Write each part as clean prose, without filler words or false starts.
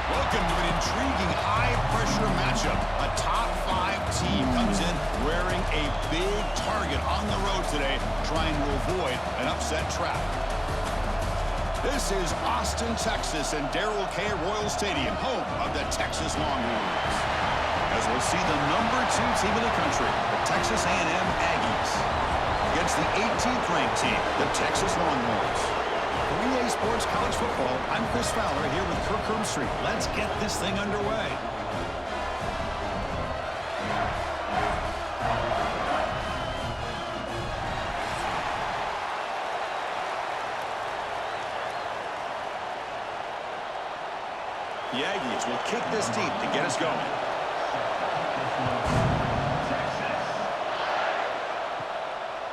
Welcome to an intriguing high-pressure matchup. A top-5 team comes in wearing a big target on the road today, trying to avoid an upset trap. This is Austin, Texas, and Darrell K. Royal Stadium, home of the Texas Longhorns. As we'll see the #2 team in the country, the Texas A&M Aggies, against the 18th-ranked team, the Texas Longhorns. For EA Sports College Football, I'm Chris Fowler here with Kirk Herbstreit. Let's get this thing underway. The Aggies will kick this deep to get us going.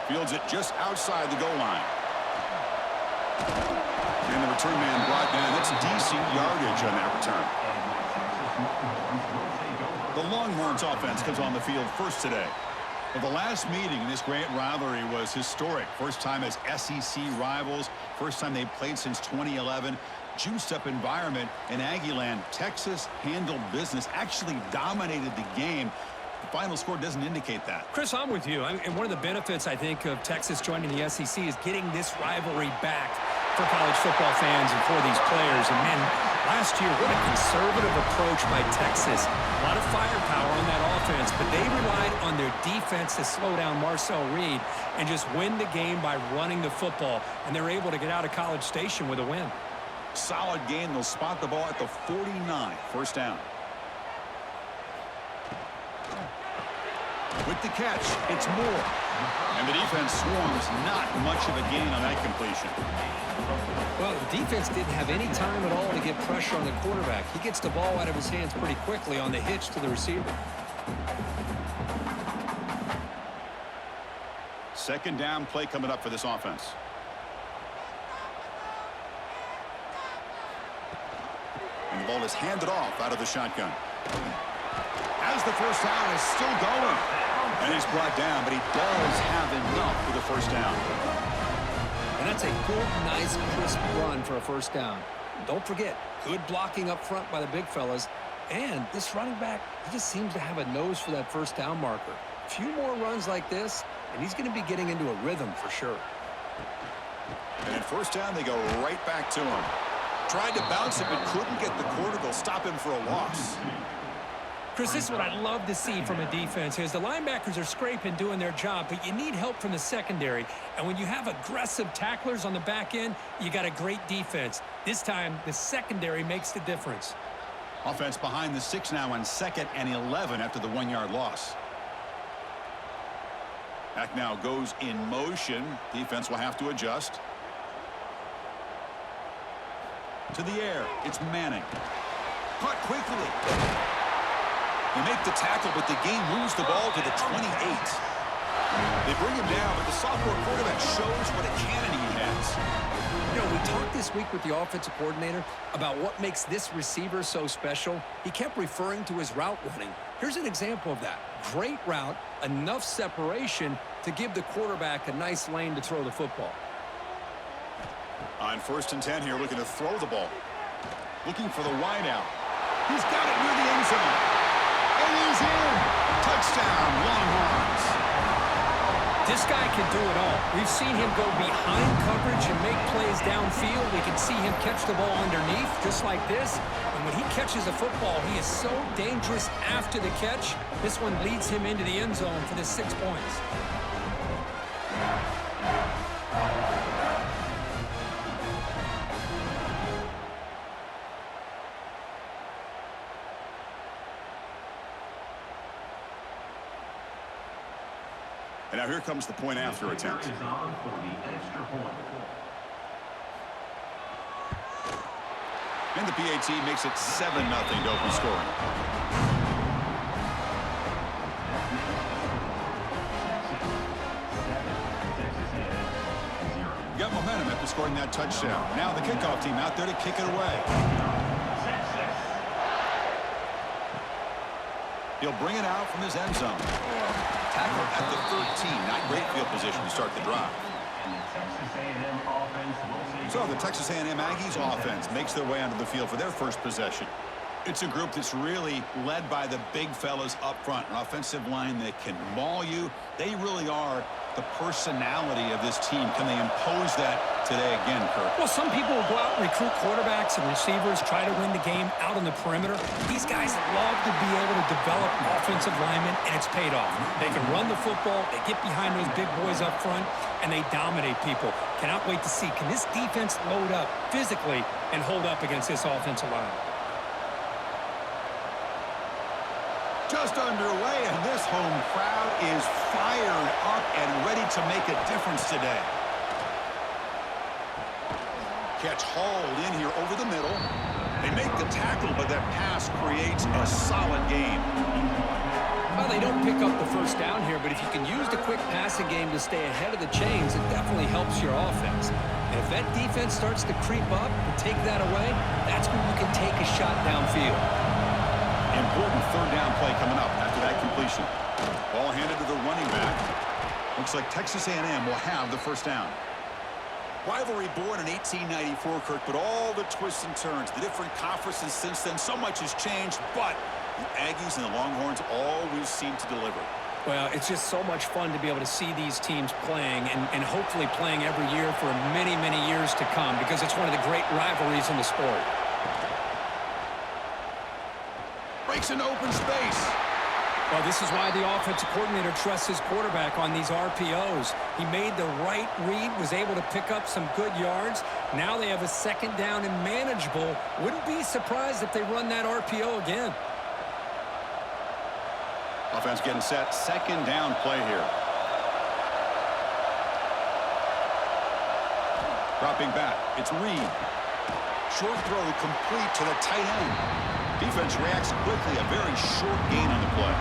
Fields it just outside the goal line. And the return man brought down. That's decent yardage on that return. The Longhorns offense comes on the field first today. Well, the last meeting in this great rivalry was historic. First time as SEC rivals. First time they've played since 2011. Juiced-up environment in Aggieland. Texas handled business, actually dominated the game. The final score doesn't indicate that. Chris, I'm with you. And one of the benefits, I think, of Texas joining the SEC is getting this rivalry back for college football fans and for these players. And, man, last year, what a conservative approach by Texas. A lot of firepower on that offense, but they relied on their defense to slow down Marcel Reed and just win the game by running the football. And they're able to get out of College Station with a win. Solid game. They'll spot the ball at the 49. First down. With the catch, it's Moore. And the defense swarms. Not much of a gain on that completion. Well, the defense didn't have any time at all to get pressure on the quarterback. He gets the ball out of his hands pretty quickly on the hitch to the receiver. Second down play coming up for this offense. And the ball is handed off out of the shotgun. As the first down is still going. And he's brought down, but he does have enough for the first down. And that's a good, nice, crisp run for a first down. Don't forget, good blocking up front by the big fellas. And this running back, he just seems to have a nose for that first down marker. A few more runs like this, and he's going to be getting into a rhythm for sure. And at first down, they go right back to him. Tried to bounce it, but couldn't get the quarter. They'll stop him for a loss. Chris, this is what I love to see from a defense is the linebackers are scraping, doing their job, but you need help from the secondary. And when you have aggressive tacklers on the back end, you got a great defense. This time, the secondary makes the difference. Offense behind the 6 now on 2nd and 11 after the 1-yard loss. Back now goes in motion. Defense will have to adjust. To the air, it's Manning. Caught quickly. They make the tackle, but the game moves the ball to the 28. They bring him down, but the sophomore quarterback shows what a cannon he has. You know, we talked this week with the offensive coordinator about what makes this receiver so special. He kept referring to his route running. Here's an example of that. Great route, enough separation to give the quarterback a nice lane to throw the football. On 1st and 10 here, looking to throw the ball. Looking for the wide out. He's got it near the end zone. And he's in. Touchdown, Longhorns. This guy can do it all. We've seen him go behind coverage and make plays downfield. We can see him catch the ball underneath, just like this. And when he catches a football, he is so dangerous after the catch. This one leads him into the end zone for the 6 points. And now here comes the point after attempt. And the PAT makes it 7-0 to open scoring. Got momentum after scoring that touchdown. Now the kickoff team out there to kick it away. He'll bring it out from his end zone. Tackle at the 13. Not great field position to start the drive. So the Texas A&M Aggies offense makes their way onto the field for their first possession. It's a group that's really led by the big fellas up front, an offensive line that can maul you. They really are the personality of this team. Can they impose that today again, Kirk? Well, some people will go out and recruit quarterbacks and receivers, try to win the game out on the perimeter. These guys love to be able to develop offensive linemen, and it's paid off. They can run the football, they get behind those big boys up front, and they dominate people. Cannot wait to see, can this defense load up physically and hold up against this offensive line? Just underway, and this home crowd is fired up and ready to make a difference today. Catch hauled in here over the middle. They make the tackle, but that pass creates a solid game. Well, they don't pick up the first down here, but if you can use the quick passing game to stay ahead of the chains, it definitely helps your offense. And if that defense starts to creep up and take that away, that's when you can take a shot downfield. Important third down play coming up after that completion. Ball handed to the running back. Looks like Texas A&M will have the first down. Rivalry born in 1894, Kirk, but all the twists and turns, the different conferences since then, so much has changed, but the Aggies and the Longhorns always seem to deliver. Well, it's just so much fun to be able to see these teams playing and hopefully playing every year for many, many years to come because it's one of the great rivalries in the sport. Breaks into open space. Well, this is why the offensive coordinator trusts his quarterback on these RPOs. He made the right read, was able to pick up some good yards. Now they have a second down and manageable. Wouldn't be surprised if they run that RPO again. Offense getting set. Second down play here. Dropping back. It's Reed. Short throw complete to the tight end. Defense reacts quickly. A very short gain on the play.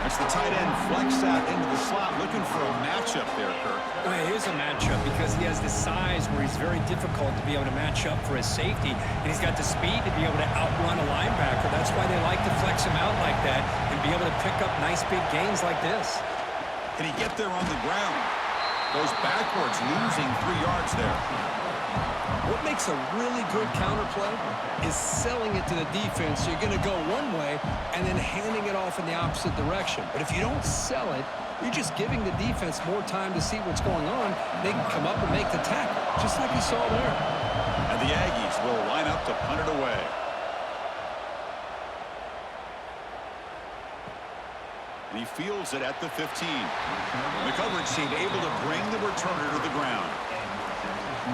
It's the tight end flex out into the slot, looking for a matchup there, Kirk. Well, it is a matchup because he has the size where he's very difficult to be able to match up for his safety, and he's got the speed to be able to outrun a linebacker. That's why they like to flex him out like that and be able to pick up nice big gains like this. Can he get there on the ground? Goes backwards, losing 3 yards there. What makes a really good counterplay is selling it to the defense. You're going to go one way and then handing it off in the opposite direction. But if you don't sell it, you're just giving the defense more time to see what's going on. They can come up and make the tackle, just like you saw there. And the Aggies will line up to punt it away. And he fields it at the 15. The coverage team able to bring the returner to the ground.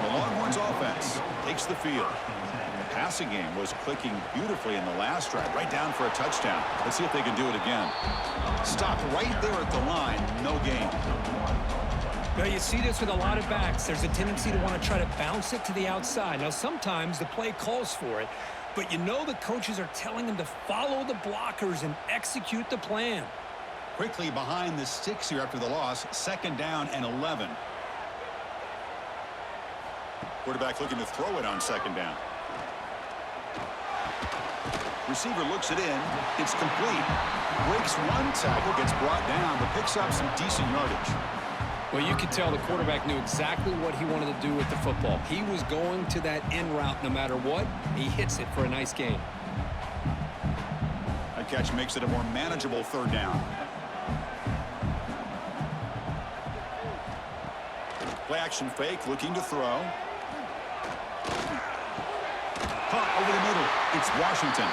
The Longhorns offense takes the field. The passing game was clicking beautifully in the last drive, right down for a touchdown. Let's see if they can do it again. Stopped right there at the line, no gain. Well, you see this with a lot of backs. There's a tendency to want to try to bounce it to the outside. Now, sometimes the play calls for it, but you know the coaches are telling them to follow the blockers and execute the plan. Quickly behind the sticks here after the loss, second down and 11. Quarterback looking to throw it on second down. Receiver looks it in. It's complete. Breaks one tackle, gets brought down, but picks up some decent yardage. Well, you could tell the quarterback knew exactly what he wanted to do with the football. He was going to that in route no matter what. He hits it for a nice gain. That catch makes it a more manageable third down. Play action fake, looking to throw. Caught over the middle. It's Washington.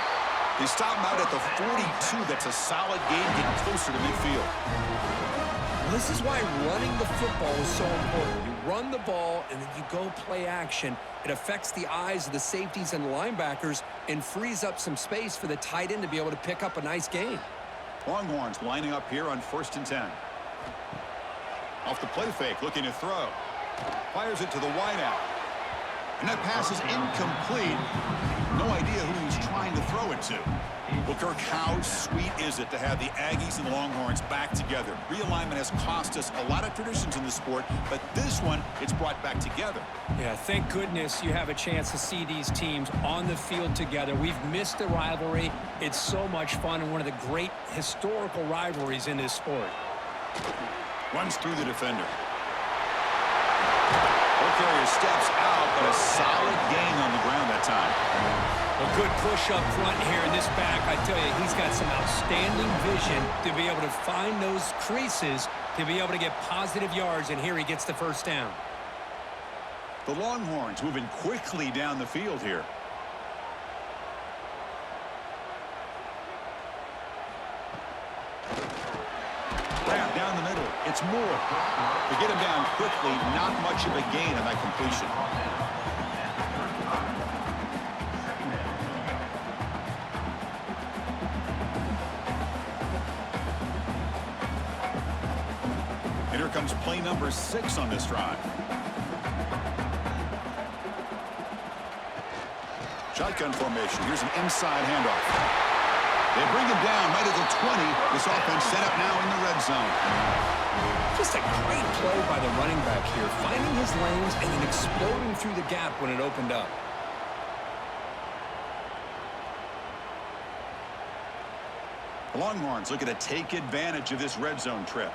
They stop him out at the 42. That's a solid gain, getting closer to midfield. Well, this is why running the football is so important. You run the ball, and then you go play action. It affects the eyes of the safeties and the linebackers and frees up some space for the tight end to be able to pick up a nice gain. Longhorns lining up here on 1st and 10. Off the play fake, looking to throw. Fires it to the wideout. And that pass is incomplete. No idea who he's trying to throw it to. Well, Kirk, how sweet is it to have the Aggies and the Longhorns back together? Realignment has cost us a lot of traditions in the sport, but this one, it's brought back together. Yeah, thank goodness you have a chance to see these teams on the field together. We've missed the rivalry. It's so much fun and one of the great historical rivalries in this sport. Runs through the defender. carrier steps out, but a solid gain on the ground that time. A good push up front here in this back. I tell you, he's got some outstanding vision to be able to find those creases, to be able to get positive yards, and here he gets the first down. The Longhorns moving quickly down the field here. Wrap down the middle. It's Moore. To get him down quickly, not much of a gain on that completion. And here comes play number 6 on this drive. Shotgun formation. Here's an inside handoff. They bring him down right at the 20. This offense set up now in the red zone. Just a great play by the running back here, finding his lanes and then exploding through the gap when it opened up. The Longhorns looking to take advantage of this red zone trip.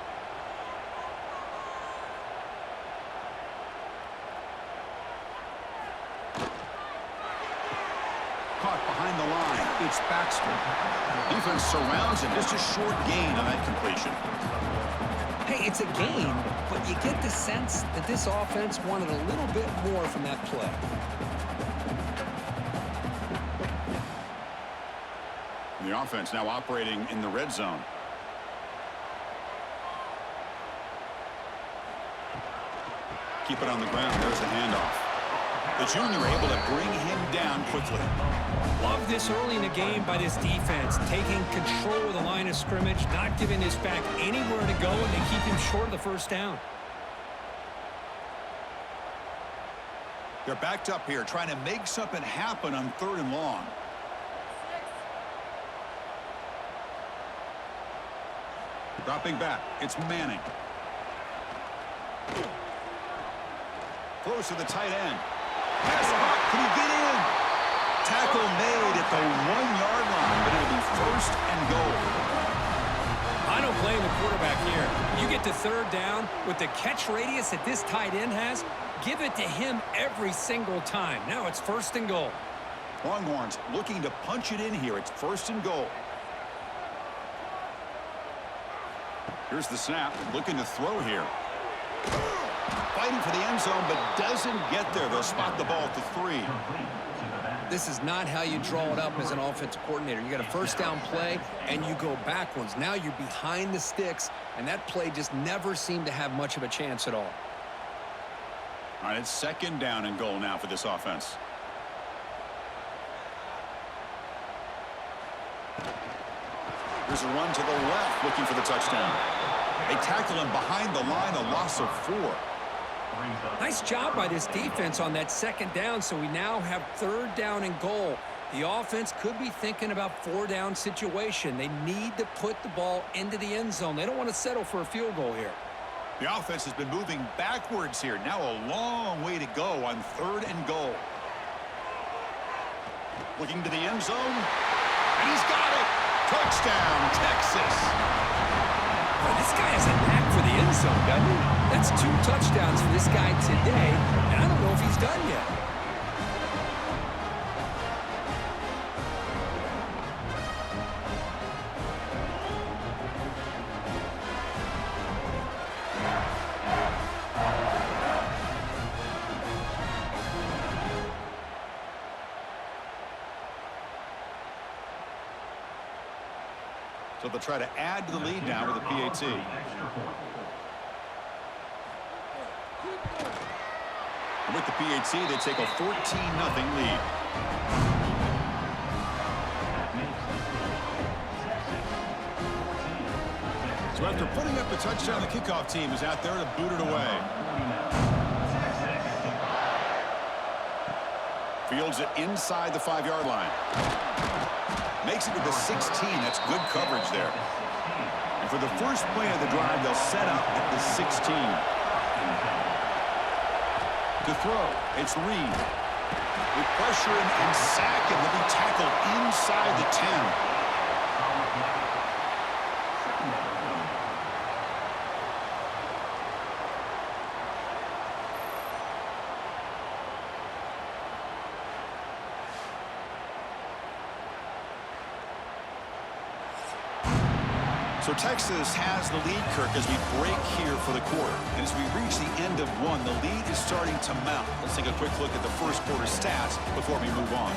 Caught behind the line. It's Baxter. Defense surrounds him. Just a short gain on that completion. Hey, it's a gain, but you get the sense that this offense wanted a little bit more from that play. The offense now operating in the red zone. Keep it on the ground. There's the handoff. The junior able to bring him down quickly. Love this early in the game by this defense, taking control of the line of scrimmage, not giving this back anywhere to go, and they keep him short of the first down. They're backed up here, trying to make something happen on 3rd and long. Dropping back, it's Manning. Close to the tight end. Pass hot, can he get in? Tackle made at the 1-yard line, but it'll be 1st and goal. I don't blame the quarterback here. You get to 3rd down with the catch radius that this tight end has, give it to him every single time. Now it's 1st and goal. Longhorns looking to punch it in here. It's 1st and goal. Here's the snap, looking to throw here. Fighting for the end zone, but doesn't get there. They'll spot the ball at the 3. This is not how you draw it up as an offensive coordinator. You got a 1st down play, and you go backwards. Now you're behind the sticks, and that play just never seemed to have much of a chance at all. All right, it's 2nd down and goal now for this offense. There's a run to the left, looking for the touchdown. They tackle him behind the line, a loss of 4. Nice job by this defense on that 2nd down, so we now have 3rd down and goal. The offense could be thinking about 4-down situation. They need to put the ball into the end zone. They don't want to settle for a field goal here. The offense has been moving backwards here. Now a long way to go on 3rd and goal. Looking to the end zone, and he's got it. Touchdown, Texas. Well, this guy has a knack for the end zone, doesn't he? That's 2 touchdowns for this guy today, and I don't know if he's done yet. So they'll try to add to the lead now with a PAT. And with the PAT, they take a 14-0 lead. So after putting up the touchdown, the kickoff team is out there to boot it away. Fields it inside the 5-yard line. Makes it to the 16. That's good coverage there. And for the first play of the drive, they'll set up at the 16. To throw, it's Reed. They pressure him and sack him. He'll be tackled inside the 10. So Texas has the lead, Kirk, as we break here for the quarter. And as we reach the end of one, the lead is starting to mount. Let's take a quick look at the first quarter stats before we move on.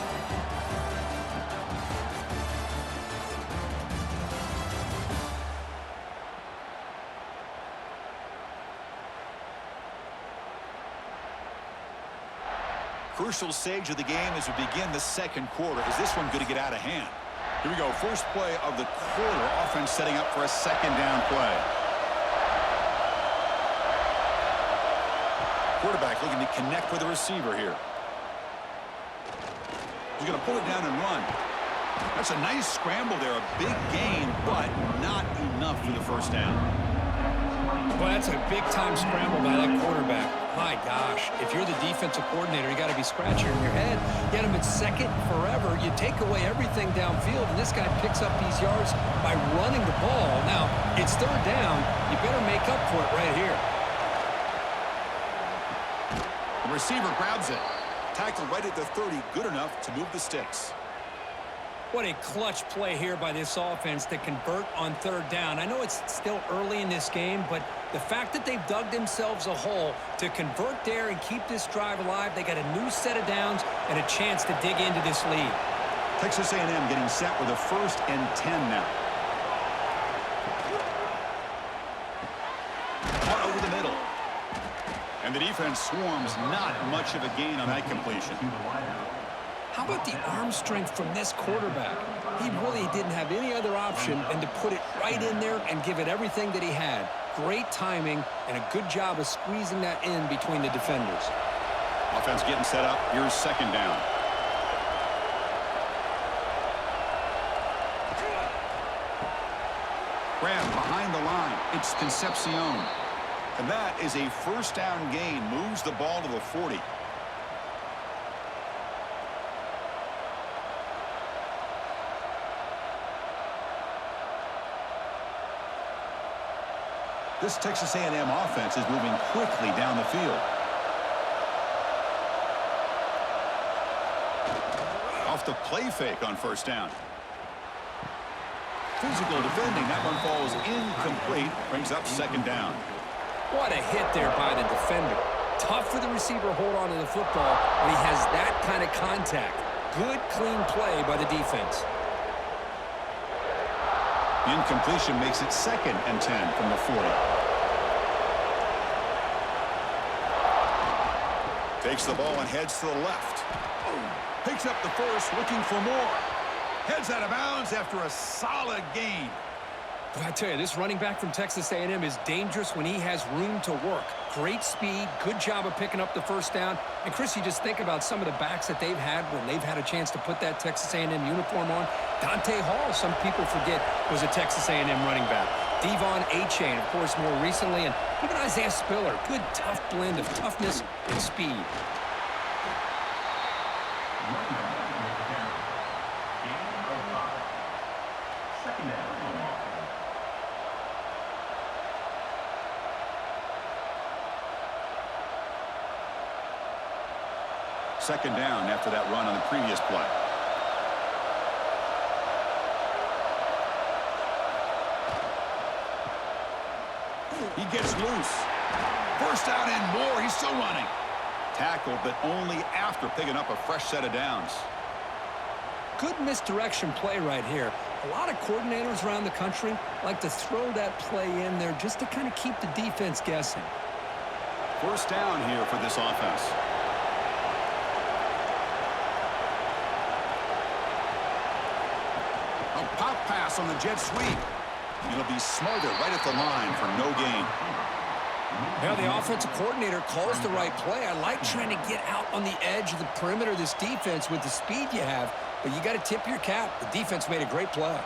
Crucial stage of the game as we begin the second quarter. Is this one going to get out of hand? Here we go. First play of the quarter. Offense setting up for a second down play. Quarterback looking to connect with the receiver here. He's going to pull it down and run. That's a nice scramble there. A big gain, but not enough for the first down. Well, that's a big-time scramble by that quarterback. My gosh, if you're the defensive coordinator, you got to be scratching your head. Get him at second forever. You take away everything downfield, and this guy picks up these yards by running the ball. Now, it's third down. You better make up for it right here. The receiver grabs it. Tackle right at the 30, good enough to move the sticks. What a clutch play here by this offense to convert on third down. I know it's still early in this game, but the fact that they've dug themselves a hole to convert there and keep this drive alive, they got a new set of downs and a chance to dig into this lead. Texas A&M getting set with a 1st and 10 now. Caught over the middle. And the defense swarms, not much of a gain on that completion. How about the arm strength from this quarterback? He really didn't have any other option than to put it right in there and give it everything that he had. Great timing and a good job of squeezing that in between the defenders. Offense getting set up. Here's second down. Graham behind the line. It's Concepcion. And that is a first down gain. Moves the ball to the 40. This Texas A&M offense is moving quickly down the field. Off the play fake on first down. Physical defending. That one falls incomplete. Brings up second down. What a hit there by the defender. Tough for the receiver to hold on to the football when he has that kind of contact. Good, clean play by the defense. The incompletion makes it 2nd and 10 from the 40. Takes the ball and heads to the left. Picks up the first, looking for more. Heads out of bounds after a solid gain. But I tell you, this running back from Texas A&M is dangerous when he has room to work. Great speed, good job of picking up the first down. And, Chris, you just think about some of the backs that they've had when they've had a chance to put that Texas A&M uniform on. Dante Hall, some people forget, was a Texas A&M running back. Devon Achane, of course, more recently. And even Isaiah Spiller, good, tough blend of toughness and speed. Second down after that run on the previous play. He gets loose. First down and more. He's still running. Tackled, but only after picking up a fresh set of downs. Good misdirection play right here. A lot of coordinators around the country like to throw that play in there just to kind of keep the defense guessing. First down here for this offense. A pop pass on the jet sweep. It'll be smothered right at the line for no gain. Now the offensive coordinator calls the right play. I like trying to get out on the edge of the perimeter of this defense with the speed you have, but you got to tip your cap. The defense made a great play.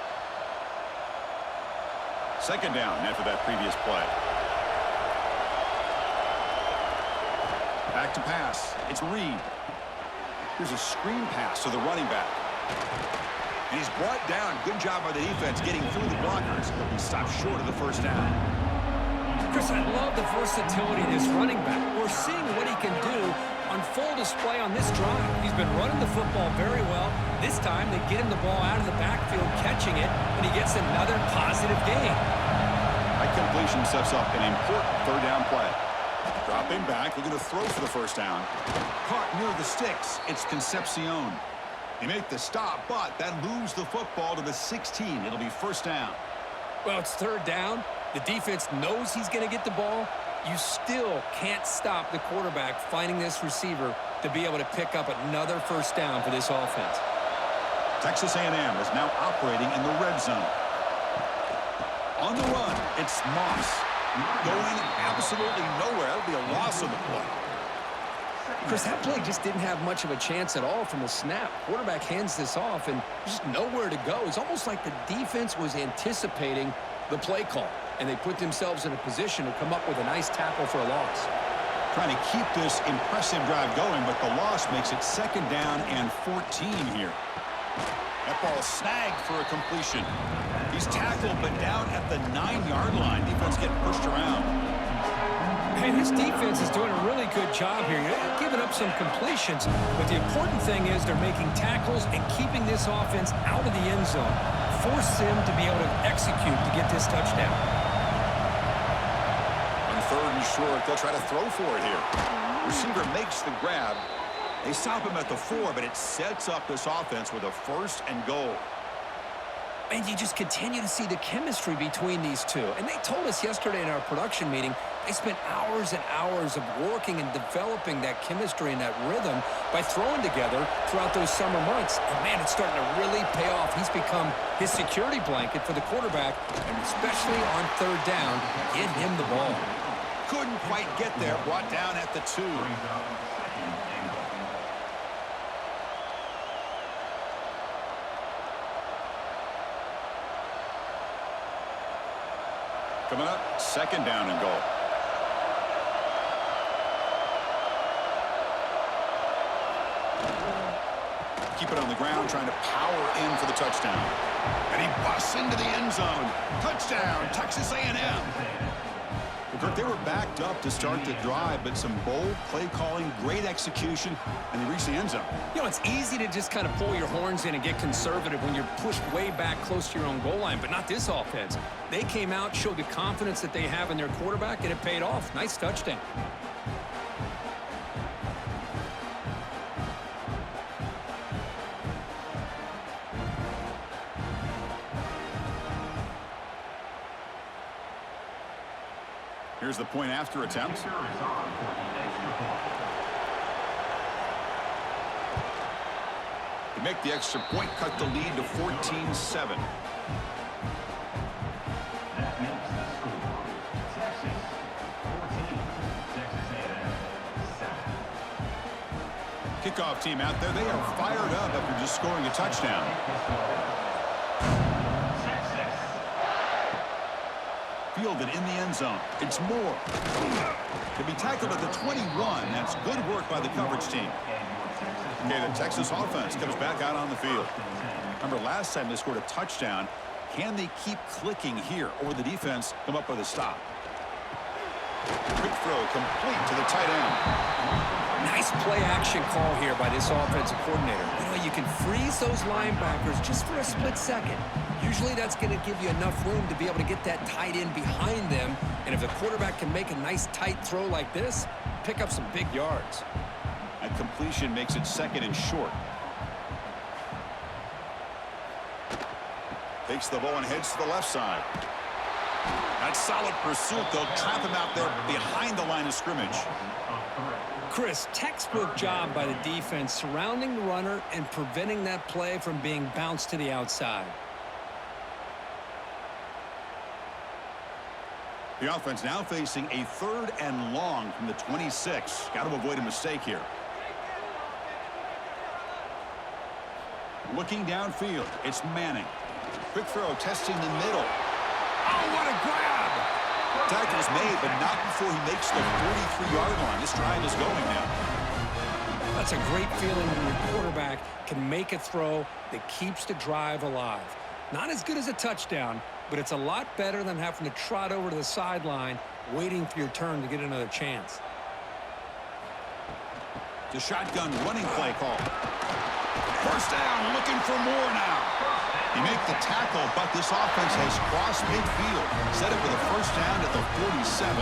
Second down after that previous play. Back to pass. It's Reed. Here's a screen pass to the running back. And he's brought down. Good job by the defense getting through the blockers. But he stopped short of the first down. Chris, I love the versatility of this running back. We're seeing what he can do on full display on this drive. He's been running the football very well. This time, they get him the ball out of the backfield, catching it, and he gets another positive gain. That completion sets up an important third down play. Dropping back, looking to throw for the first down. Caught near the sticks. It's Concepcion. He made the stop, but that moves the football to the 16. It'll be first down. Well, it's third down. The defense knows he's going to get the ball. You still can't stop the quarterback finding this receiver to be able to pick up another first down for this offense. Texas A&M is now operating in the red zone. On the run, it's Moss. Going absolutely nowhere. That'll be a loss of the play. Chris, that play just didn't have much of a chance at all from the snap. Quarterback hands this off and just nowhere to go. It's almost like the defense was anticipating the play call, and they put themselves in a position to come up with a nice tackle for a loss. Trying to keep this impressive drive going, but the loss makes it second down and 14 here. That ball snagged for a completion. He's tackled, but down at the 9-yard line. Defense getting pushed around. Hey, this defense is doing a really good job here. They're giving up some completions, but the important thing is they're making tackles and keeping this offense out of the end zone. Force them to be able to execute to get this touchdown. On third and short, they'll try to throw for it here. Receiver makes the grab. They stop him at the 4, but it sets up this offense with a first and goal. And you just continue to see the chemistry between these two. And they told us yesterday in our production meeting, they spent hours and hours of working and developing that chemistry and that rhythm by throwing together throughout those summer months. And, man, it's starting to really pay off. He's become his security blanket for the quarterback, and especially on third down, get him the ball. Couldn't quite get there, brought down at the 2. Coming up, second down and goal. Keep it on the ground, trying to power in for the touchdown. And he busts into the end zone. Touchdown, Texas A&M. Kirk, they were backed up to start the drive, but some bold play calling, great execution, and they reached the end zone. You know, it's easy to just kind of pull your horns in and get conservative when you're pushed way back close to your own goal line, but not this offense. They came out, showed the confidence that they have in their quarterback, and it paid off. Nice touchdown. Here's the point after attempt. To make the extra point, cut the lead to 14-7. Kickoff team out there. They are fired up after just scoring a touchdown. Fielded in the end zone. It's Moore. To be tackled at the 21. That's good work by the coverage team. Okay, the Texas offense comes back out on the field. Remember, last time they scored a touchdown. Can they keep clicking here, or the defense come up with a stop? Quick throw complete to the tight end. Nice play-action call here by this offensive coordinator. You know, you can freeze those linebackers just for a split second. Usually that's going to give you enough room to be able to get that tight end behind them. And if the quarterback can make a nice tight throw like this, pick up some big yards. That completion makes it second and short. Takes the ball and heads to the left side. That's solid pursuit. They'll trap him out there behind the line of scrimmage. Chris, textbook job by the defense surrounding the runner and preventing that play from being bounced to the outside. The offense now facing a third and long from the 26. Got to avoid a mistake here. Looking downfield, it's Manning. Quick throw, testing the middle. Oh, what a grab! Tackle's made, but not before he makes the 43-yard line. This drive is going now. That's a great feeling when your quarterback can make a throw that keeps the drive alive. Not as good as a touchdown, but it's a lot better than having to trot over to the sideline waiting for your turn to get another chance. It's a shotgun running play call. First down, looking for more now. He made the tackle, but this offense has crossed midfield. Set it for the first down at the 47.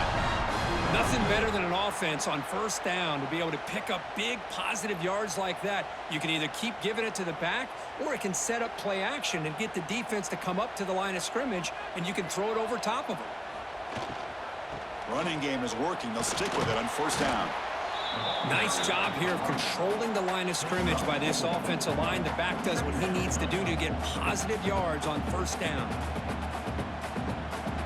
Nothing better than an offense on first down to be able to pick up big positive yards like that. You can either keep giving it to the back, or it can set up play action and get the defense to come up to the line of scrimmage, and you can throw it over top of them. Running game is working. They'll stick with it on first down. Nice job here of controlling the line of scrimmage by this offensive line. The back does what he needs to do to get positive yards on first down.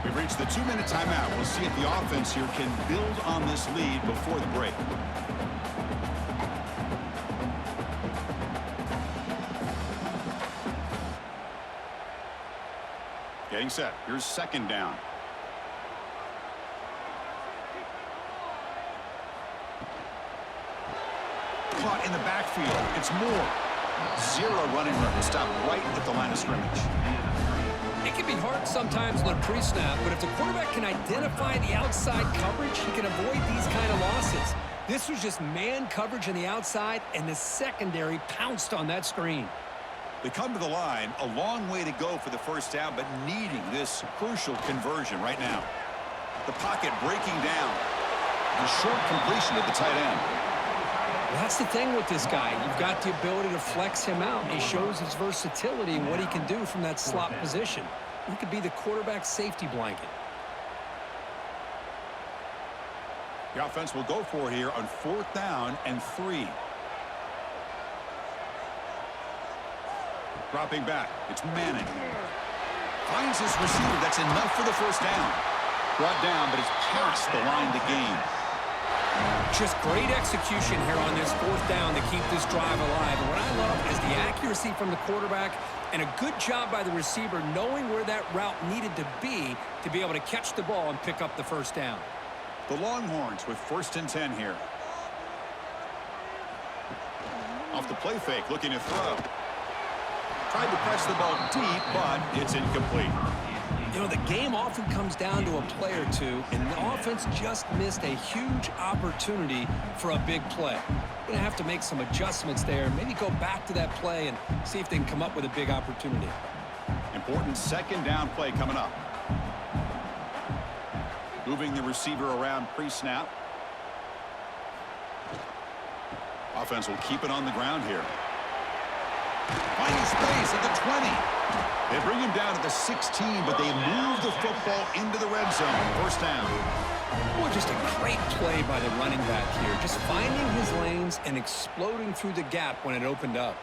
We've reached the 2-minute timeout. We'll see if the offense here can build on this lead before the break. Getting set. Here's second down. Caught in the backfield. It's Moore. Zero running room. Stop right at the line of scrimmage. It can be hard sometimes in a pre-snap, but if the quarterback can identify the outside coverage, he can avoid these kind of losses. This was just man coverage on the outside, and the secondary pounced on that screen. They come to the line, a long way to go for the first down, but needing this crucial conversion right now. The pocket breaking down. The short completion to the tight end. That's the thing with this guy. You've got the ability to flex him out. He shows his versatility and what he can do from that slot position. He could be the quarterback's safety blanket. The offense will go for it here on fourth down and 3. Dropping back. It's Manning. Finds his receiver. That's enough for the first down. Brought down, but it's past the line to gain. Just great execution here on this fourth down to keep this drive alive. And what I love is the accuracy from the quarterback and a good job by the receiver knowing where that route needed to be able to catch the ball and pick up the first down. The Longhorns with first and 10 here. Off the play fake, looking to throw. Tried to press the ball deep, but it's incomplete. You know, the game often comes down to a play or two, and the offense just missed a huge opportunity for a big play. Going to have to make some adjustments there, maybe go back to that play and see if they can come up with a big opportunity. Important second down play coming up. Moving the receiver around pre-snap. Offense will keep it on the ground here. Finding space at the 20. They bring him down to the 16, but they move the football into the red zone. First down. Boy, just a great play by the running back here. Just finding his lanes and exploding through the gap when it opened up.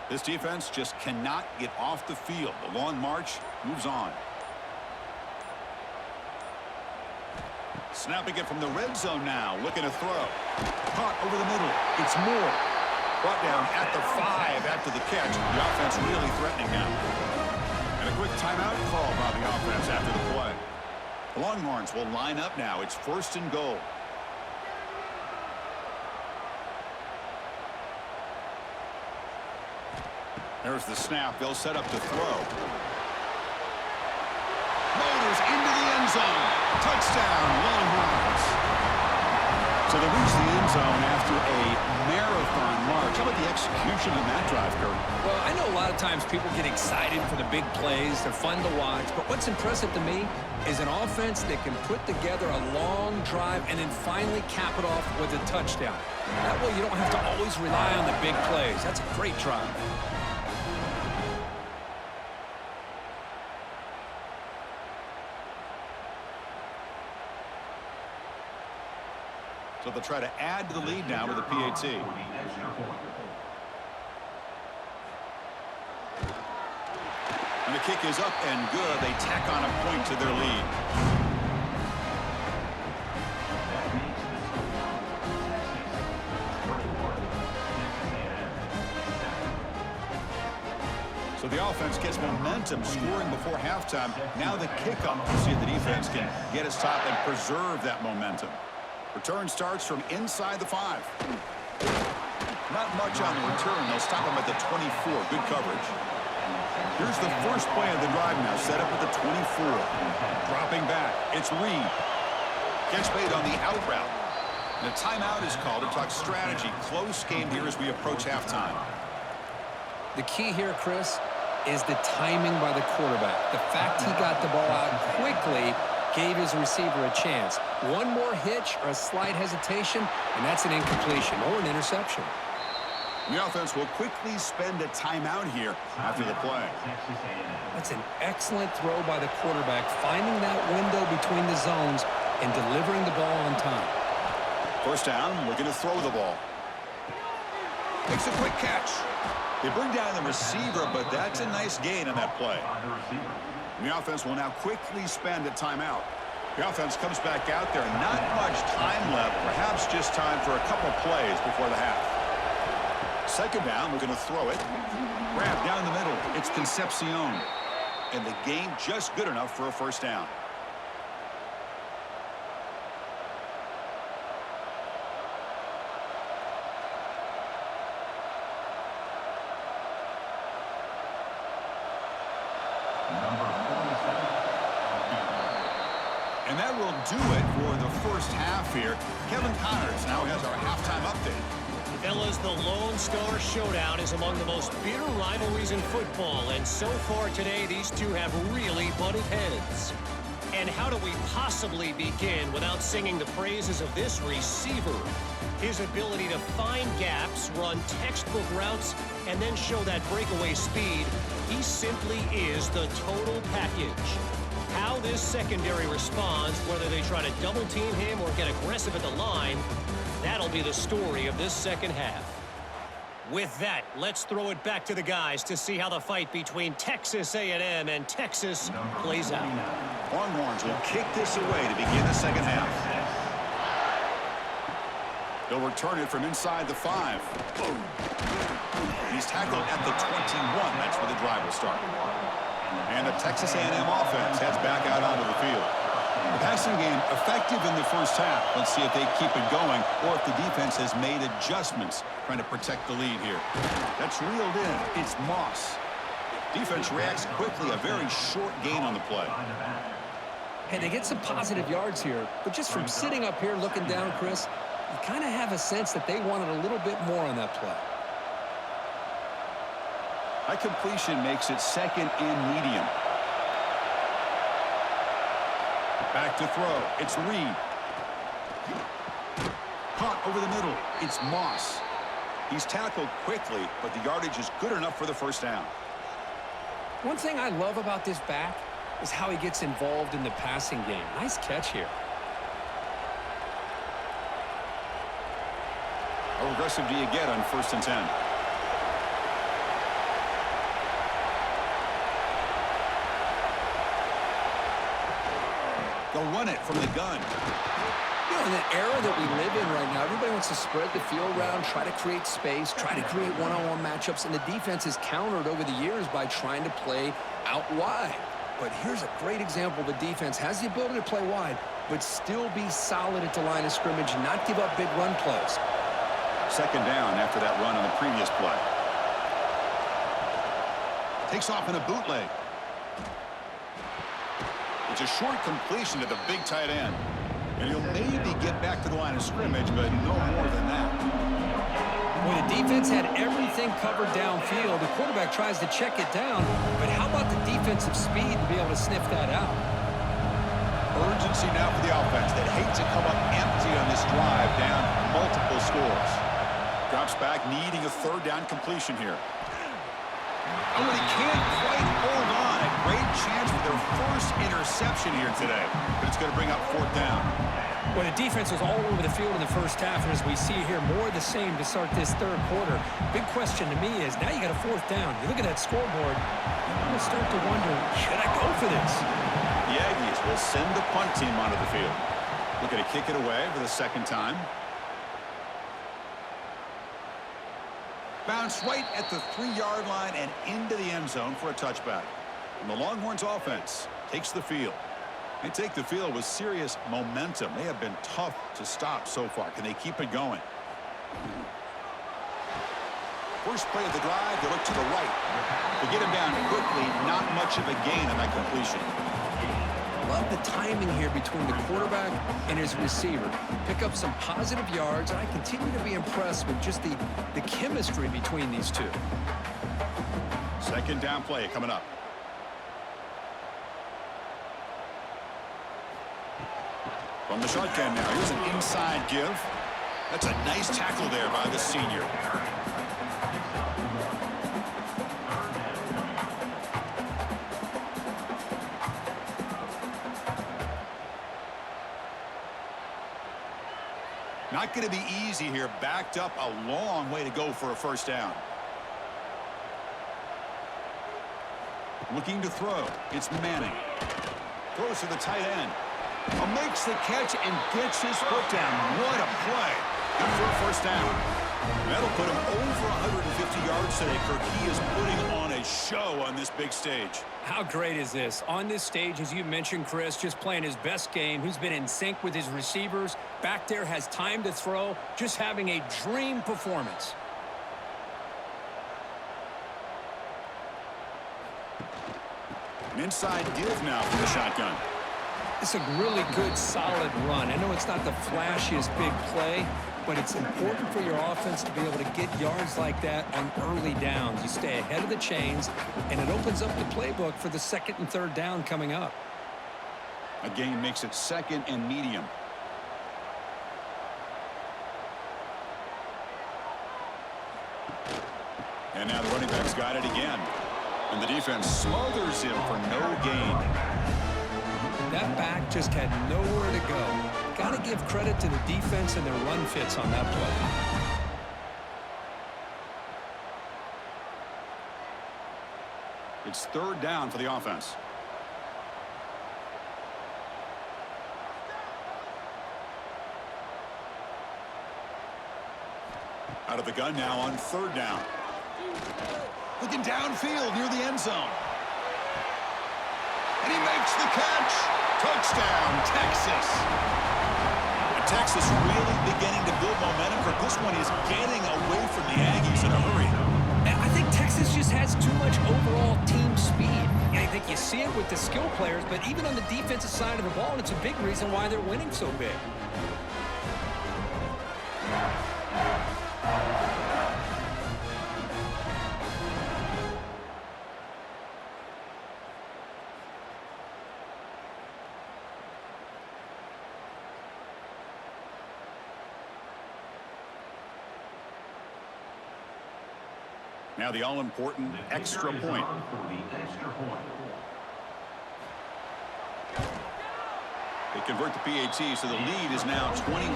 This defense just cannot get off the field. The long march moves on. Snapping it from the red zone now. Looking to throw. Caught over the middle. It's Moore. Brought down at the 5 after the catch. The offense really threatening now. And a quick timeout call by the offense after the play. The Longhorns will line up now. It's first and goal. There's the snap. They'll set up to throw. Motors into the end zone. Touchdown, Longhorns. So they reach the end zone after a marathon march. How about the execution on that drive, Kurt? Well, I know a lot of times people get excited for the big plays. They're fun to watch. But what's impressive to me is an offense that can put together a long drive and then finally cap it off with a touchdown. That way you don't have to always rely on the big plays. That's a great drive. So they'll try to add to the lead now with a PAT. And the kick is up and good. They tack on a point to their lead. So the offense gets momentum, scoring before halftime. Now the kickoff to see if the defense can get his top and preserve that momentum. Return starts from inside the 5. Not much on the return. They'll stop him at the 24. Good coverage. Here's the first play of the drive now. Set up at the 24. Dropping back. It's Reed. Catch made on the out route. And a timeout is called to talk strategy. Close game here as we approach halftime. The key here, Chris, is the timing by the quarterback. The fact he got the ball out quickly gave his receiver a chance. One more hitch or a slight hesitation, and that's an incompletion or an interception. The offense will quickly spend a timeout here after the play. That's an excellent throw by the quarterback, finding that window between the zones and delivering the ball on time. First down, looking to throw the ball. Makes a quick catch. They bring down the receiver, but that's a nice gain on that play. The offense will now quickly spend a timeout. The offense comes back out there. Not much time left. Perhaps just time for a couple plays before the half. Second down, we're going to throw it. Grab down the middle. It's Concepcion. And the gain just good enough for a first down. And that will do it for the first half here. Kevin Connors now has our halftime update. Fellas, the Lone Star Showdown is among the most bitter rivalries in football, and so far today, these two have really butted heads. And how do we possibly begin without singing the praises of this receiver? His ability to find gaps, run textbook routes, and then show that breakaway speed, he simply is the total package. How this secondary responds, whether they try to double team him or get aggressive at the line, that'll be the story of this second half. With that, let's throw it back to the guys to see how the fight between Texas A&M and Texas plays out. Longhorns will kick this away to begin the second half. They'll return it from inside the 5. He's tackled at the 21. That's where the drive will start. And the Texas A&M offense heads back out onto the field. The passing game effective in the first half. Let's see if they keep it going or if the defense has made adjustments trying to protect the lead here. That's reeled in. It's Moss. Defense reacts quickly. A very short gain on the play. Hey, they get some positive yards here, but just from sitting up here looking down, Chris, you kind of have a sense that they wanted a little bit more on that play. High completion makes it second and medium. Back to throw. It's Reed. Caught over the middle. It's Moss. He's tackled quickly, but the yardage is good enough for the first down. One thing I love about this back is how he gets involved in the passing game. Nice catch here. How aggressive do you get on 1st and 10? They'll run it from the gun. You know, in the era that we live in right now, everybody wants to spread the field around, try to create space, try to create one-on-one matchups, and the defense is countered over the years by trying to play out wide. But here's a great example. The defense has the ability to play wide, but still be solid at the line of scrimmage, not give up big run plays. Second down after that run on the previous play. Takes off in a bootleg. It's a short completion to the big tight end. And he'll maybe get back to the line of scrimmage, but no more than that. When the defense had everything covered downfield, the quarterback tries to check it down, but how about the defensive speed to be able to sniff that out? Urgency now for the offense that hate to come up empty on this drive, down multiple scores. Drops back, needing a third down completion here. Oh, and he can't quite hold on. A great chance for their first interception here today, but it's going to bring up 4th down. Well, the defense was all over the field in the first half, and as we see here, more of the same to start this third quarter. Big question to me is, now you got a 4th down. You look at that scoreboard, you're going to start to wonder, should I go for this? The Aggies will send the punt team onto the field. Looking to kick it away for the second time. Bounce right at the 3-yard line and into the end zone for a touchback. And the Longhorns offense takes the field. They take the field with serious momentum. They have been tough to stop so far. Can they keep it going? First play of the drive, they look to the right. They get him down quickly, not much of a gain on that completion. love the timing here between the quarterback and his receiver. Pick up some positive yards, and I continue to be impressed with just the chemistry between these two. Second down play coming up. From the shotgun now, here's an inside give. That's a nice tackle there by the senior. Not going to be easy here. Backed up a long way to go for a first down. Looking to throw. It's Manning. Throws to the tight end. Makes the catch and gets his foot down. What a play. Good for a first down. That'll put him over 150 yards today, Kirk. He is putting on a show on this big stage. How great is this? On this stage, as you mentioned, Chris, just playing his best game. He's been in sync with his receivers. Back there, has time to throw. Just having a dream performance. An inside give now from the shotgun. It's a really good, solid run. I know it's not the flashiest big play, but it's important for your offense to be able to get yards like that on early downs. You stay ahead of the chains, and it opens up the playbook for the second and third down coming up. Again, makes it second and medium. And now the running back's got it again. And the defense smothers him for no gain. That back just had nowhere to go. Got to give credit to the defense and their run fits on that play. It's third down for the offense. Out of the gun now on third down. Looking downfield near the end zone. And he makes the catch. Touchdown, Texas. Texas really beginning to build momentum. For this one is getting away from the Aggies in a hurry. I think Texas just has too much overall team speed. I think you see it with the skill players, but even on the defensive side of the ball, it's a big reason why they're winning so big. Now the all-important extra point. They convert the PAT, so the lead is now 21.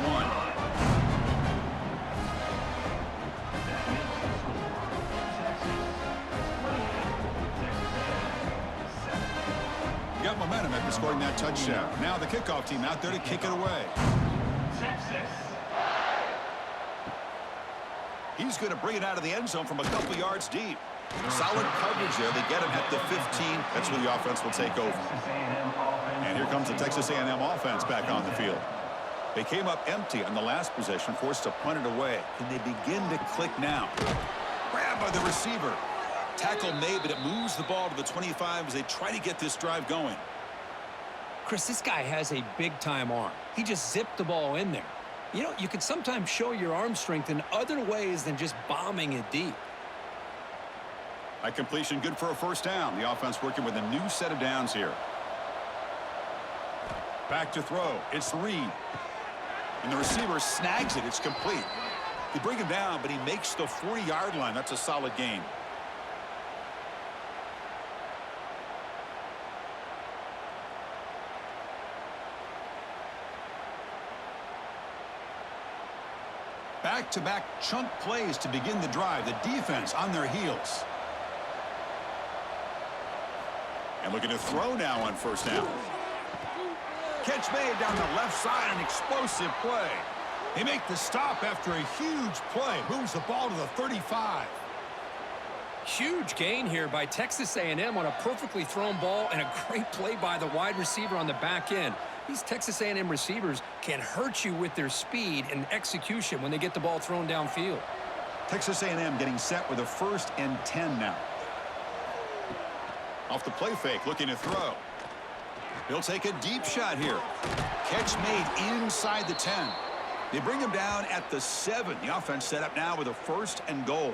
Got momentum after scoring that touchdown. Now the kickoff team out there to kick it away. He's going to bring it out of the end zone from a couple yards deep. Solid coverage there. They get him at the 15. That's where the offense will take over. And here comes the Texas A&M offense back on the field. They came up empty on the last possession, forced to punt it away. Can they begin to click now? Grabbed by the receiver. Tackle made, but it moves the ball to the 25 as they try to get this drive going. Chris, this guy has a big-time arm. He just zipped the ball in there. You know, you can sometimes show your arm strength in other ways than just bombing it deep. A completion good for a first down. The offense working with a new set of downs here. Back to throw. It's Reed. And the receiver snags it. It's complete. They bring him down, but he makes the 40-yard line. That's a solid gain. Back-to-back chunk plays to begin the drive. The defense on their heels. And looking to throw now on first down. Catch made down the left side, an explosive play. They make the stop after a huge play. Moves the ball to the 35. Huge gain here by Texas A&M on a perfectly thrown ball and a great play by the wide receiver on the back end. These Texas A&M receivers can hurt you with their speed and execution when they get the ball thrown downfield. Texas A&M getting set with a 1st and 10 now. Off the play fake, looking to throw. He'll take a deep shot here. Catch made inside the 10. They bring him down at the 7. The offense set up now with a 1st and goal.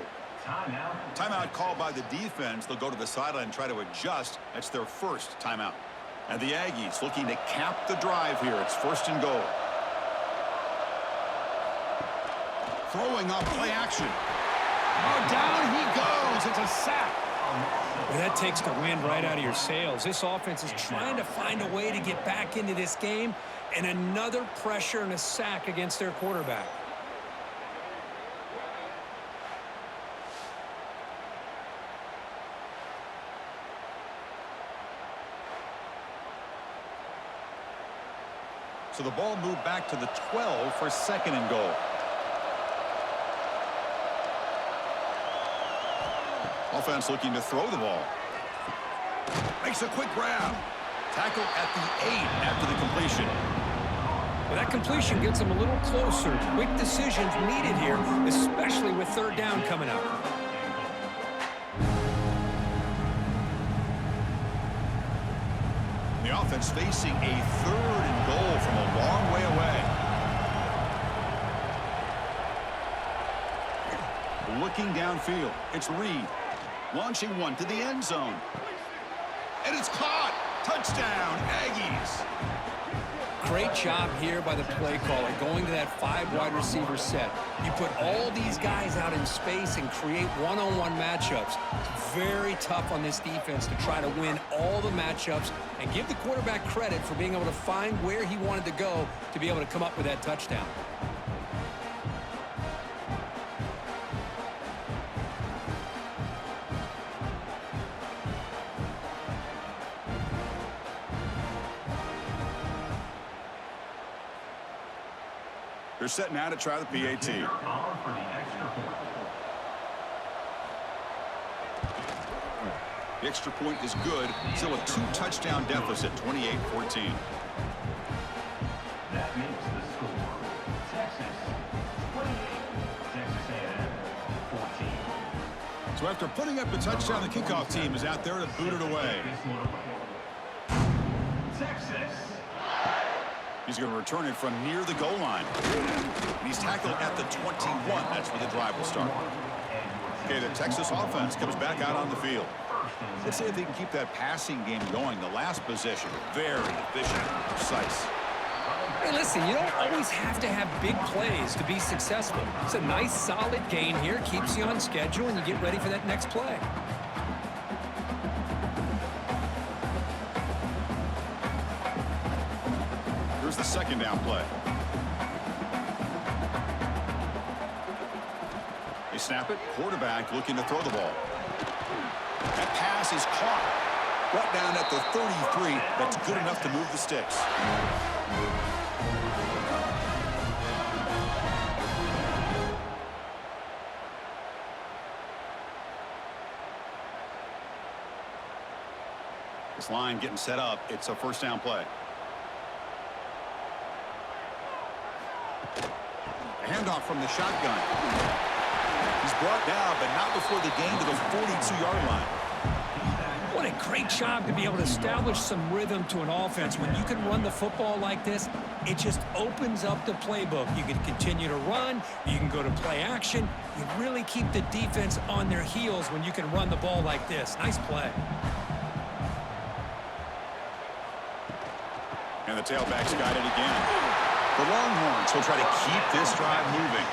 Timeout called by the defense. They'll go to the sideline and try to adjust. That's their first timeout. And the Aggies looking to cap the drive here. It's 1st and goal. Throwing up play action. Oh, down he goes. It's a sack. Well, that takes the wind right out of your sails. This offense is trying to find a way to get back into this game, and another pressure and a sack against their quarterback. So the ball moved back to the 12 for 2nd and goal. Offense looking to throw the ball. Makes a quick grab. Tackle at the 8 after the completion. Well, that completion gets them a little closer. Quick decisions needed here, especially with 3rd down coming up. The offense facing a 3rd and goal from a long way away. Looking downfield, it's Reed. Launching one to the end zone. And it's caught. Touchdown, Aggies. Great job here by the play caller, going to that 5 wide receiver set. You put all these guys out in space and create one-on-one matchups. It's very tough on this defense to try to win all the matchups and give the quarterback credit for being able to find where he wanted to go to be able to come up with that touchdown. They're set now to try the PAT. The extra point is good. Still a 2-touchdown deficit, 28-14. That makes the score Texas 28, Texas A&M 14. So after putting up the touchdown, the kickoff team is out there to boot it away. Texas. He's going to return it from near the goal line. And he's tackled at the 21. That's where the drive will start. Okay, the Texas offense comes back out on the field. Let's see if they can keep that passing game going. The last possession, very efficient, precise. Hey, listen, you don't always have to have big plays to be successful. It's a nice, solid gain here. Keeps you on schedule, and you get ready for that next play. Here's the 2nd down play. They snap it. Quarterback looking to throw the ball. That pass is caught. Brought down at the 33. That's good enough to move the sticks. This line getting set up. It's a 1st down play. A handoff from the shotgun. He's brought down, but not before the gain to the 42-yard line. What a great job to be able to establish some rhythm to an offense. When you can run the football like this, it just opens up the playbook. You can continue to run. You can go to play action. You really keep the defense on their heels when you can run the ball like this. Nice play. And the tailback's got it again. The Longhorns will try to keep this drive moving.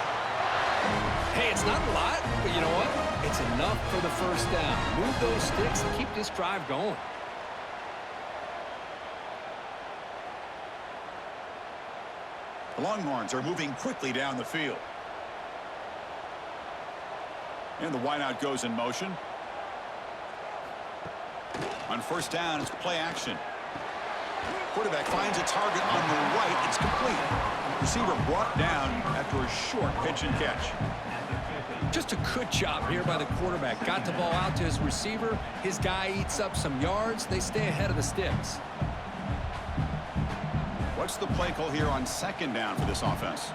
Hey, it's not a lot, but you know what? It's enough for the 1st down. Move those sticks and keep this drive going. The Longhorns are moving quickly down the field. And the wideout goes in motion. On 1st down, it's play action. Quarterback finds a target on the right. It's complete. Receiver brought down after a short pitch and catch. Just a good job here by the quarterback. Got the ball out to his receiver. His guy eats up some yards. They stay ahead of the sticks. What's the play call here on 2nd down for this offense?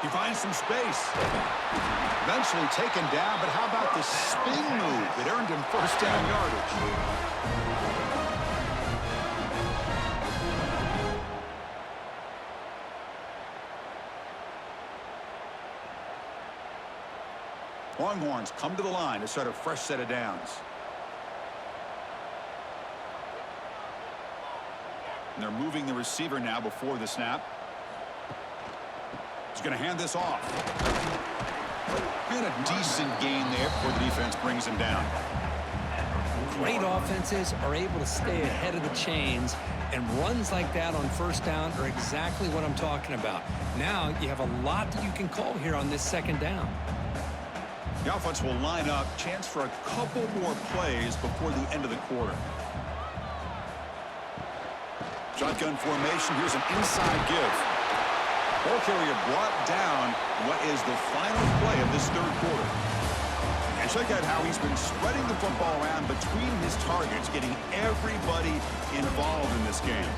He finds some space. Eventually taken down, but how about the spin move that earned him first down yardage? Longhorns come to the line to start a fresh set of downs. And they're moving the receiver now before the snap. He's going to hand this off. And a decent gain there before the defense brings him down. Great offenses are able to stay ahead of the chains, and runs like that on first down are exactly what I'm talking about. Now you have a lot that you can call here on this second down. The offense will line up, chance for a couple more plays before the end of the quarter. Shotgun formation, here's an inside give. Ball carrier brought down what is the final play of this third quarter. And check out how he's been spreading the football around between his targets, getting everybody involved in this game.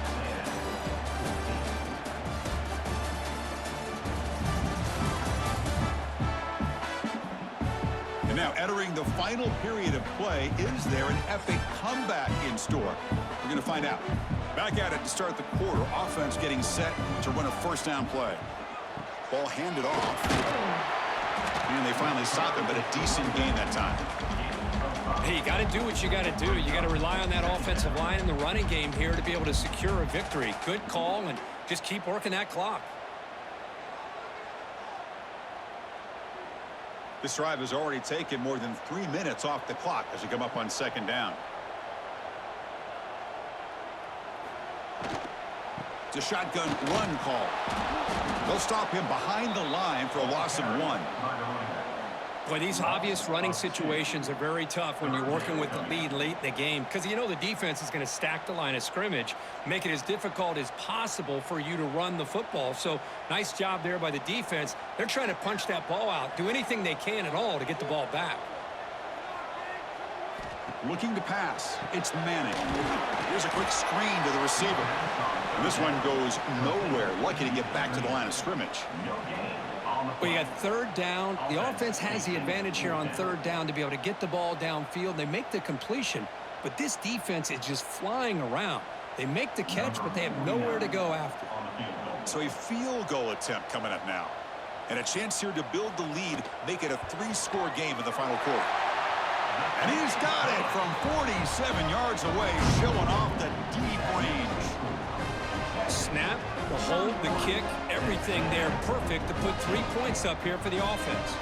And now entering the final period of play, is there an epic comeback in store? We're going to find out. Back at it to start the quarter. Offense getting set to run a first down play. Ball handed off. And they finally stop it, but a decent gain that time. Hey, you got to do what you got to do. You got to rely on that offensive line in the running game here to be able to secure a victory. Good call, and just keep working that clock. This drive has already taken more than 3 minutes off the clock as you come up on second down. It's a shotgun run call. They'll stop him behind the line for a loss of 1. Boy, these obvious running situations are very tough when you're working with the lead late in the game, because you know the defense is going to stack the line of scrimmage, make it as difficult as possible for you to run the football. So nice job there by the defense. They're trying to punch that ball out, do anything they can at all to get the ball back. Looking to pass. It's Manning. Here's a quick screen to the receiver. And this one goes nowhere. Lucky to get back to the line of scrimmage. Well, you got third down. The offense has the advantage here on third down to be able to get the ball downfield. They make the completion, but this defense is just flying around. They make the catch, but they have nowhere to go after. So a field goal attempt coming up now. And a chance here to build the lead, make it a 3-score game in the final quarter. And he's got it from 47 yards away, showing off the deep range. Snap, the hold, the kick, everything there perfect to put 3 points up here for the offense.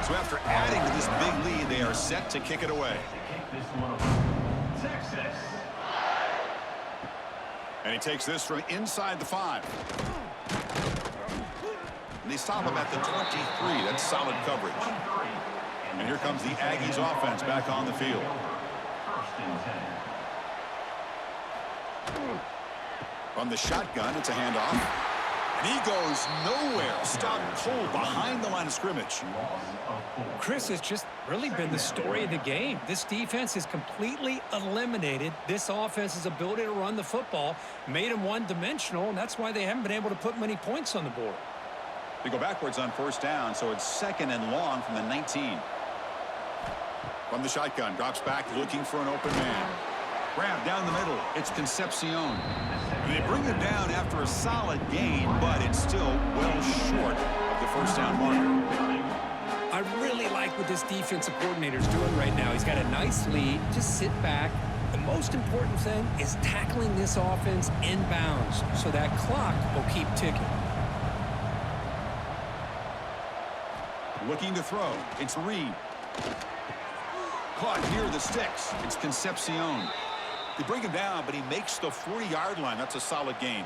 So after adding to this big lead, they are set to kick it away. Texas. And he takes this from inside the 5. And they stop him at the 23. That's solid coverage. And here comes the Aggies offense back on the field. From the shotgun, it's a handoff. And he goes nowhere. Stopped cold behind the line of scrimmage. Chris, has just really been the story of the game. This defense has completely eliminated this offense's ability to run the football, made them one-dimensional, and that's why they haven't been able to put many points on the board. They go backwards on first down, so it's 2nd and long from the 19. From the shotgun, drops back looking for an open man. Grab down the middle. It's Concepcion. And they bring him down after a solid gain, but it's still well short of the first down marker. I really like what this defensive coordinator is doing right now. He's got a nice lead. Just sit back. The most important thing is tackling this offense inbounds so that clock will keep ticking. Looking to throw. It's Reed. Caught near the sticks. It's Concepcion. They bring him down, but he makes the 40-yard line. That's a solid gain.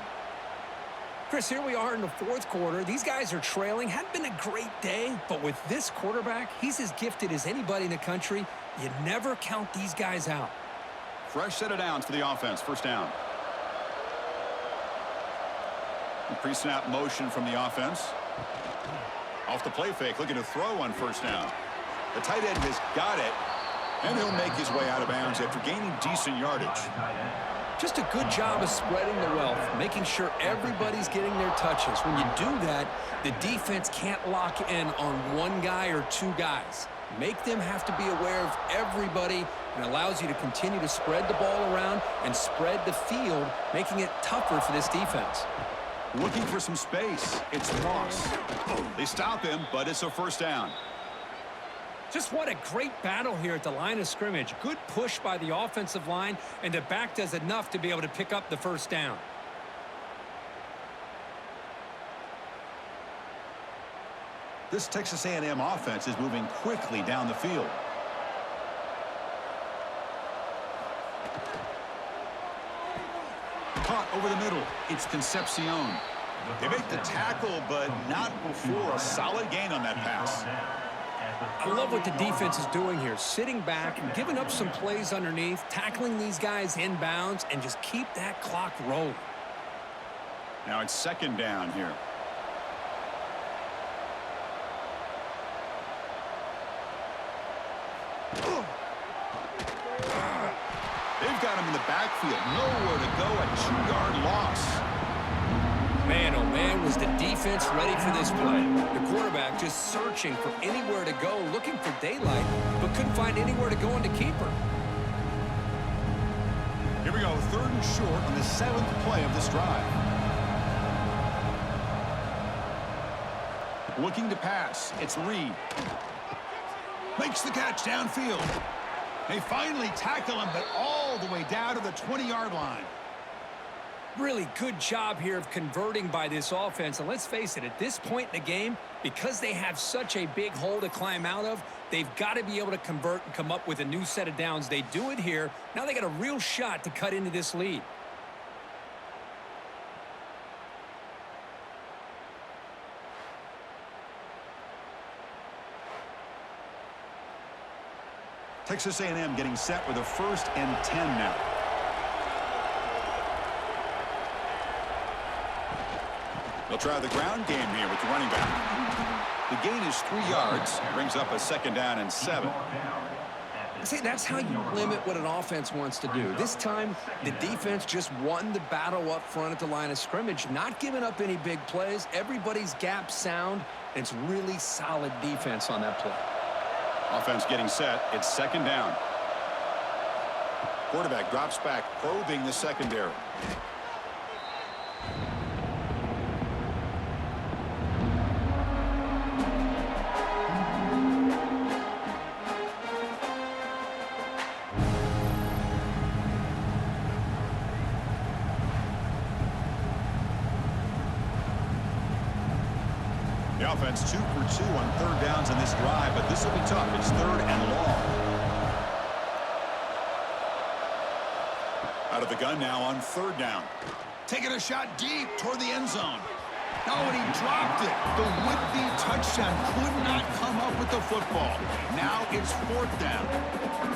Chris, here we are in the 4th quarter. These guys are trailing. Hadn't been a great day, but with this quarterback, he's as gifted as anybody in the country. You never count these guys out. Fresh set of downs for the offense. First down. Pre-snap motion from the offense. Off the play fake, looking to throw on first down. The tight end has got it, And he'll make his way out of bounds after gaining decent yardage. Just a good job of spreading the wealth, making sure everybody's getting their touches. When you do that, the defense can't lock in on one guy or two guys. Make them have to be aware of everybody, and allows you to continue to spread the ball around and spread the field, making it tougher for this defense. Looking for some space. It's Moss. They stop him, but it's a first down. Just what a great battle here at the line of scrimmage. Good push by the offensive line, and the back does enough to be able to pick up the first down. This Texas A&M offense is moving quickly down the field. Caught over the middle. It's Concepcion. They make the tackle, but not before a solid gain on that pass. I love what the defense is doing here, sitting back and giving up some plays underneath, tackling these guys inbounds, and just keep that clock rolling. Now it's second down here. They've got him in the backfield. Nowhere to go. A 2-yard loss. Man, oh man, was the defense ready for this play. The quarterback just searching for anywhere to go, looking for daylight, but couldn't find anywhere to go into keeper. Here we go, 3rd and short on the 7th play of this drive. Looking to pass. It's Reed. Makes the catch downfield. They finally tackle him, but all the way down to the 20-yard line. Really good job here of converting by this offense. And let's face it, at this point in the game, because they have such a big hole to climb out of, they've got to be able to convert and come up with a new set of downs. They do it here. Now they got a real shot to cut into this lead. Texas A&M getting set with a 1st and 10 now. They'll try the ground game here with the running back. The gain is 3 yards. Brings up a 2nd down and 7. See, that's how you limit what an offense wants to do. This time, the defense just won the battle up front at the line of scrimmage, not giving up any big plays. Everybody's gap sound. It's really solid defense on that play. Offense getting set. It's 2nd down. Quarterback drops back, probing the secondary. The offense 2 for 2 on 3rd downs in this drive, but this will be tough. It's 3rd and long. Out of the gun now on 3rd down. Taking a shot deep toward the end zone. Oh, and he dropped it. The would-be touchdown could not come up with the football. Now it's 4th down.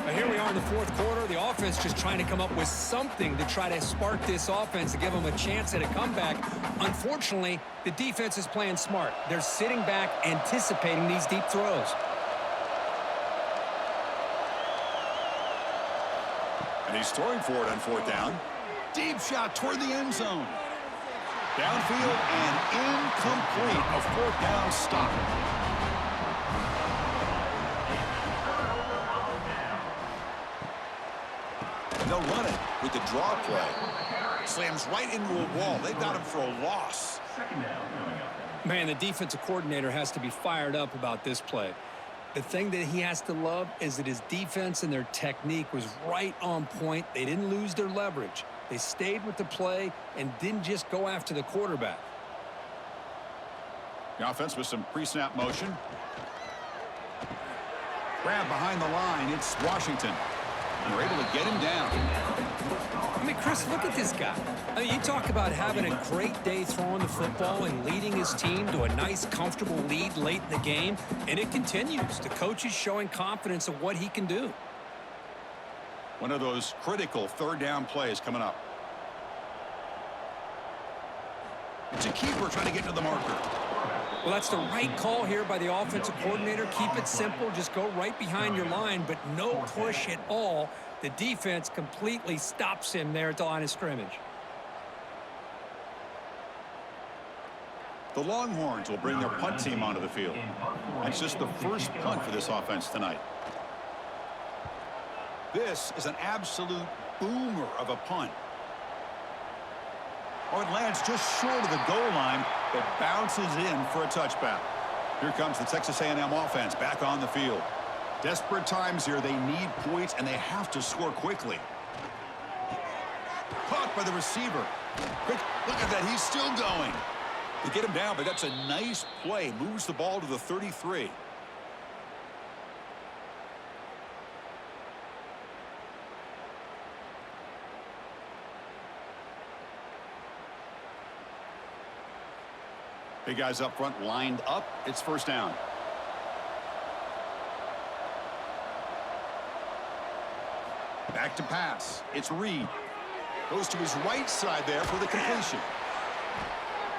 Now here we are in the 4th quarter. The offense just trying to come up with something to try to spark this offense to give them a chance at a comeback. Unfortunately, the defense is playing smart. They're sitting back, anticipating these deep throws. And he's throwing for it on 4th down. Deep shot toward the end zone. Downfield and incomplete. A 4th down stop. And they'll run it with the draw play. Slams right into a wall. They've got him for a loss. Man, the defensive coordinator has to be fired up about this play. The thing that he has to love is that his defense and their technique was right on point. They didn't lose their leverage. They stayed with the play and didn't just go after the quarterback. The offense with some pre-snap motion. Grab behind the line. It's Washington. And they're able to get him down. I mean, Chris, look at this guy. I mean, you talk about having a great day throwing the football and leading his team to a nice, comfortable lead late in the game, and it continues. The coach is showing confidence of what he can do. One of those critical 3rd down plays coming up. It's a keeper trying to get to the marker. Well, that's the right call here by the offensive coordinator. Keep it simple. Just go right behind your line, but no push at all. The defense completely stops him there at the line of scrimmage. The Longhorns will bring their punt team onto the field. That's just the first punt for this offense tonight. This is an absolute boomer of a punt. Oh, it lands just short of the goal line, but bounces in for a touchback. Here comes the Texas A&M offense back on the field. Desperate times here. They need points, and they have to score quickly. Caught by the receiver. Quick, look at that. He's still going. They get him down, but that's a nice play. Moves the ball to the 33. Big guys up front lined up. It's first down. Back to pass. It's Reed. Goes to his right side there for the completion.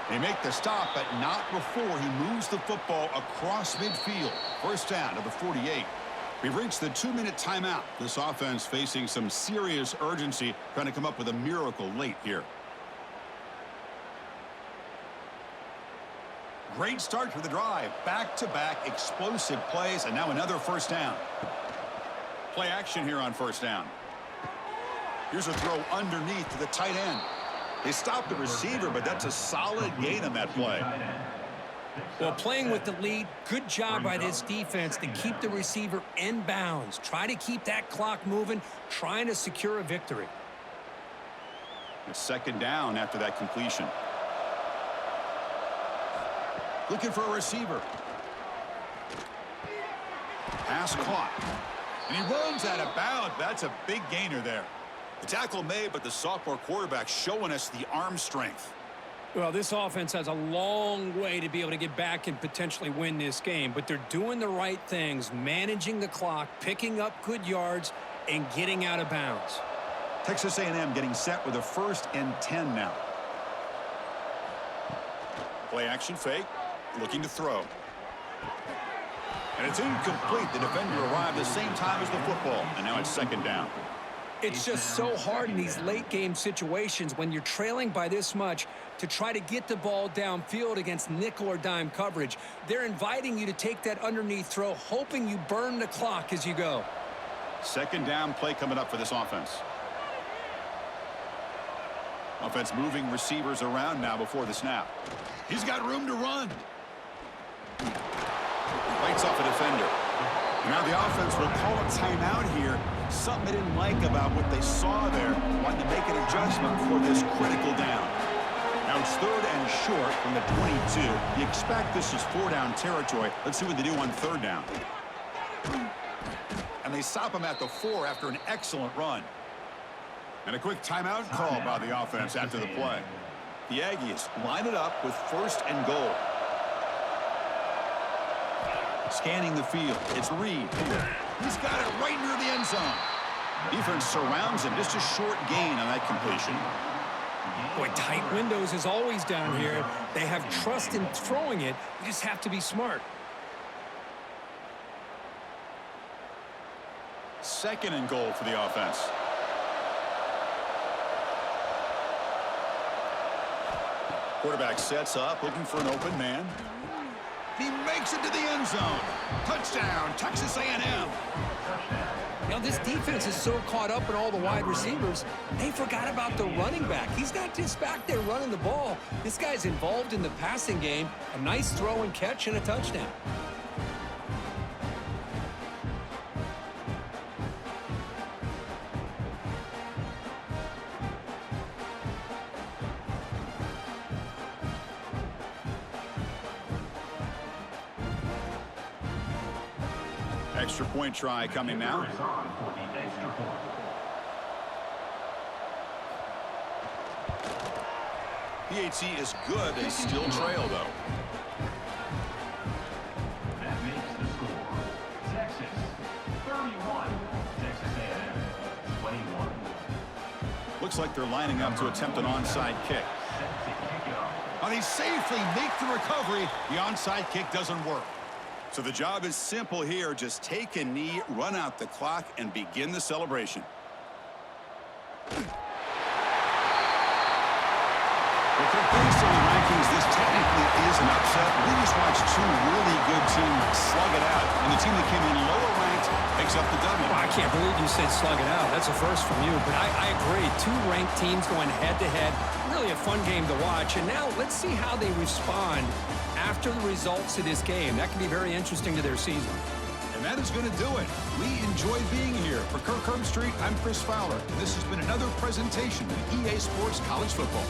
They make the stop, but not before he moves the football across midfield. First down to the 48. We've reached the 2-minute timeout. This offense facing some serious urgency, trying to come up with a miracle late here. Great start to the drive. Back-to-back explosive plays, and now another first down. Play action here on first down. Here's a throw underneath to the tight end. They stopped the receiver, but that's a solid gain on that play. Well, playing with the lead, good job by this defense to keep the receiver in bounds. Try to keep that clock moving, trying to secure a victory. It's second down after that completion. Looking for a receiver. Pass caught. And he runs out of bounds. That's a big gainer there. The tackle made, but the sophomore quarterback showing us the arm strength. Well, this offense has a long way to be able to get back and potentially win this game, but they're doing the right things, managing the clock, picking up good yards, and getting out of bounds. Texas A&M getting set with a 1st and 10 now. Play action fake, looking to throw. And it's incomplete. The defender arrived the same time as the football, and now it's second down. It's just so hard in these late-game situations when you're trailing by this much to try to get the ball downfield against nickel or dime coverage. They're inviting you to take that underneath throw, hoping you burn the clock as you go. Second down play coming up for this offense. Offense moving receivers around now before the snap. He's got room to run. Fights off a defender. Now the offense will call a timeout here. Something they didn't like about what they saw there. Wanting to make an adjustment for this critical down. Now it's 3rd and short from the 22. You expect this is 4-down territory. Let's see what they do on 3rd down. And they stop him at the 4 after an excellent run. And a quick timeout call by the offense after the play. The Aggies line it up with 1st and goal. Scanning the field. It's Reed. He's got it right near the end zone. Defense surrounds him. Just a short gain on that completion. Boy, tight windows is always down here. They have trust in throwing it. You just have to be smart. 2nd and goal for the offense. Quarterback sets up, looking for an open man. He makes it to the end zone. Touchdown, Texas A&M. You know, this defense is so caught up in all the wide receivers, they forgot about the running back. He's not just back there running the ball. This guy's involved in the passing game. A nice throw and catch and a touchdown. Extra point try coming now. PAT is good. They still trail, though. That makes the score. Texas 31. Texas A&M 21. Looks like they're lining up to attempt an onside kick. Set to kick it off. On they safely make the recovery. The onside kick doesn't work. So the job is simple here. Just take a knee, run out the clock, and begin the celebration. Well, based on the rankings, this technically is an upset. We just watched two really good teams slug it out, and the team that came in lower ranked picks up the W. Well, I can't believe you said slug it out. That's a first from you, but I agree. Two ranked teams going head-to-head. Really a fun game to watch, and now let's see how they respond after the results of this game. That can be very interesting to their season. And that is going to do it. We enjoy being here. For Kirk Street, I'm Chris Fowler, and this has been another presentation of EA Sports College Football.